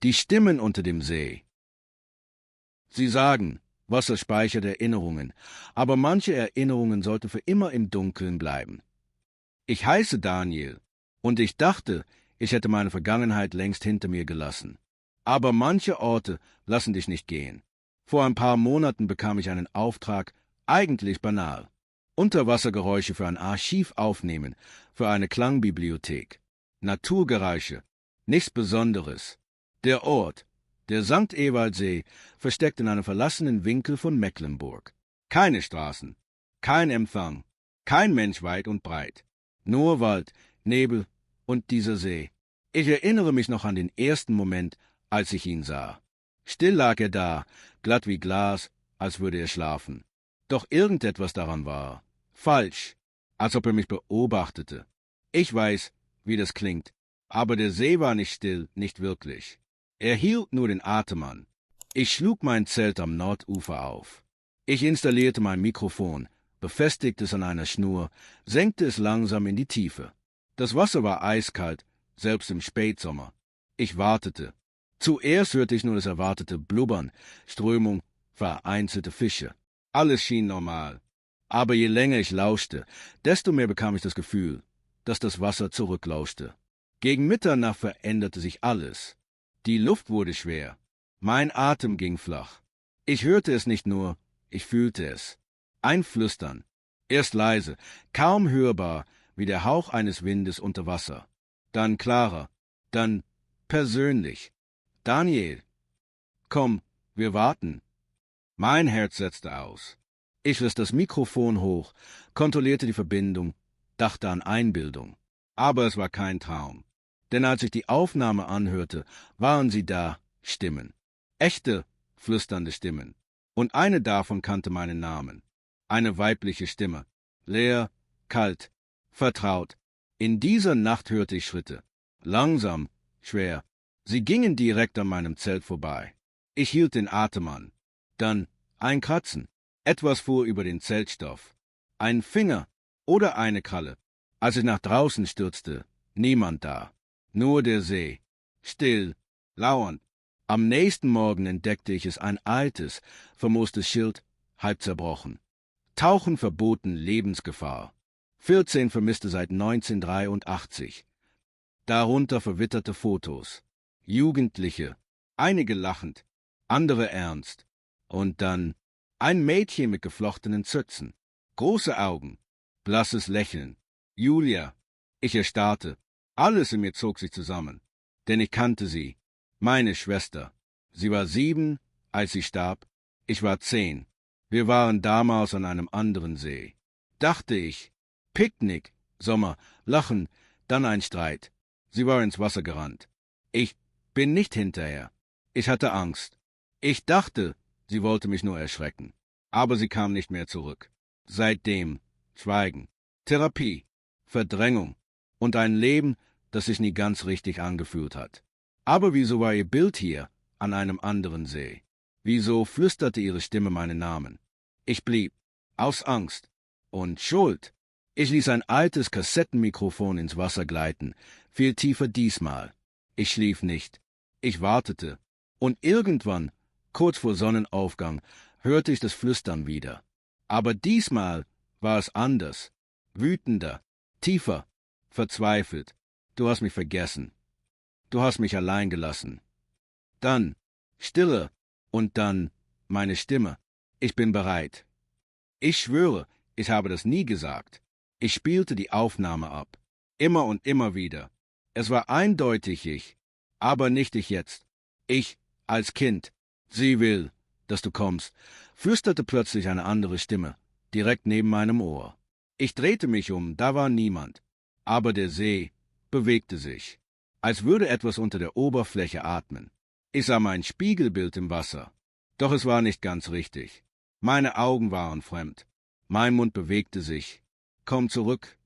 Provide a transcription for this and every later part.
Die Stimmen unter dem See. Sie sagen, Wasser speichert Erinnerungen, aber manche Erinnerungen sollten für immer im Dunkeln bleiben. Ich heiße Daniel, und ich dachte, ich hätte meine Vergangenheit längst hinter mir gelassen. Aber manche Orte lassen dich nicht gehen. Vor ein paar Monaten bekam ich einen Auftrag, eigentlich banal. Unterwassergeräusche für ein Archiv aufnehmen, für eine Klangbibliothek. Naturgeräusche, nichts Besonderes. Der Ort, der St. Ewaldsee, versteckt in einem verlassenen Winkel von Mecklenburg. Keine Straßen, kein Empfang, kein Mensch weit und breit. Nur Wald, Nebel und dieser See. Ich erinnere mich noch an den ersten Moment, als ich ihn sah. Still lag er da, glatt wie Glas, als würde er schlafen. Doch irgendetwas daran war falsch, als ob er mich beobachtete. Ich weiß, wie das klingt, aber der See war nicht still, nicht wirklich. Er hielt nur den Atem an. Ich schlug mein Zelt am Nordufer auf. Ich installierte mein Mikrofon, befestigte es an einer Schnur, senkte es langsam in die Tiefe. Das Wasser war eiskalt, selbst im Spätsommer. Ich wartete. Zuerst hörte ich nur das erwartete Blubbern, Strömung, vereinzelte Fische. Alles schien normal. Aber je länger ich lauschte, desto mehr bekam ich das Gefühl, dass das Wasser zurücklauschte. Gegen Mitternacht veränderte sich alles. Die Luft wurde schwer. Mein Atem ging flach. Ich hörte es nicht nur, ich fühlte es. Ein Flüstern. Erst leise, kaum hörbar, wie der Hauch eines Windes unter Wasser. Dann klarer, dann persönlich. Daniel, komm, wir warten. Mein Herz setzte aus. Ich riss das Mikrofon hoch, kontrollierte die Verbindung, dachte an Einbildung. Aber es war kein Traum. Denn als ich die Aufnahme anhörte, waren sie da, Stimmen. Echte, flüsternde Stimmen. Und eine davon kannte meinen Namen. Eine weibliche Stimme. Leer, kalt, vertraut. In dieser Nacht hörte ich Schritte. Langsam, schwer. Sie gingen direkt an meinem Zelt vorbei. Ich hielt den Atem an. Dann ein Kratzen. Etwas fuhr über den Zeltstoff. Ein Finger oder eine Kralle. Als ich nach draußen stürzte, niemand da. Nur der See. Still, lauernd. Am nächsten Morgen entdeckte ich es, ein altes, vermoostes Schild, halb zerbrochen. Tauchen verboten, Lebensgefahr. 14 Vermisste seit 1983. Darunter verwitterte Fotos. Jugendliche, einige lachend, andere ernst. Und dann ein Mädchen mit geflochtenen Zöpfen, große Augen, blasses Lächeln. Julia. Ich erstarrte. Alles in mir zog sich zusammen, denn ich kannte sie, meine Schwester. Sie war 7, als sie starb. Ich war 10. Wir waren damals an einem anderen See. Dachte ich. Picknick, Sommer, Lachen, dann ein Streit. Sie war ins Wasser gerannt. Ich bin nicht hinterher. Ich hatte Angst. Ich dachte, sie wollte mich nur erschrecken. Aber sie kam nicht mehr zurück. Seitdem Schweigen, Therapie, Verdrängung und ein Leben, das sich nie ganz richtig angefühlt hat. Aber wieso war ihr Bild hier, an einem anderen See? Wieso flüsterte ihre Stimme meinen Namen? Ich blieb, aus Angst und Schuld. Ich ließ ein altes Kassettenmikrofon ins Wasser gleiten, viel tiefer diesmal. Ich schlief nicht. Ich wartete. Und irgendwann, kurz vor Sonnenaufgang, hörte ich das Flüstern wieder. Aber diesmal war es anders, wütender, tiefer, verzweifelt. Du hast mich vergessen. Du hast mich allein gelassen. Dann Stille und dann meine Stimme. Ich bin bereit. Ich schwöre, ich habe das nie gesagt. Ich spielte die Aufnahme ab. Immer und immer wieder. Es war eindeutig ich, aber nicht ich jetzt. Ich als Kind. Sie will, dass du kommst, flüsterte plötzlich eine andere Stimme, direkt neben meinem Ohr. Ich drehte mich um, da war niemand. Aber der See bewegte sich, als würde etwas unter der Oberfläche atmen. Ich sah mein Spiegelbild im Wasser. Doch es war nicht ganz richtig. Meine Augen waren fremd. Mein Mund bewegte sich. Komm zurück.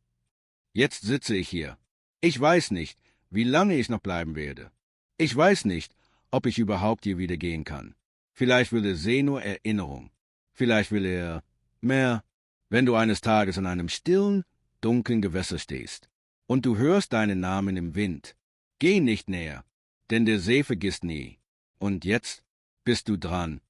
Jetzt sitze ich hier. Ich weiß nicht, wie lange ich noch bleiben werde. Ich weiß nicht, ob ich überhaupt hier wieder gehen kann. Vielleicht will der See nur Erinnerung. Vielleicht will er mehr, wenn du eines Tages an einem stillen, dunklen Gewässer stehst und du hörst deinen Namen im Wind. Geh nicht näher, denn der See vergisst nie. Und jetzt bist du dran.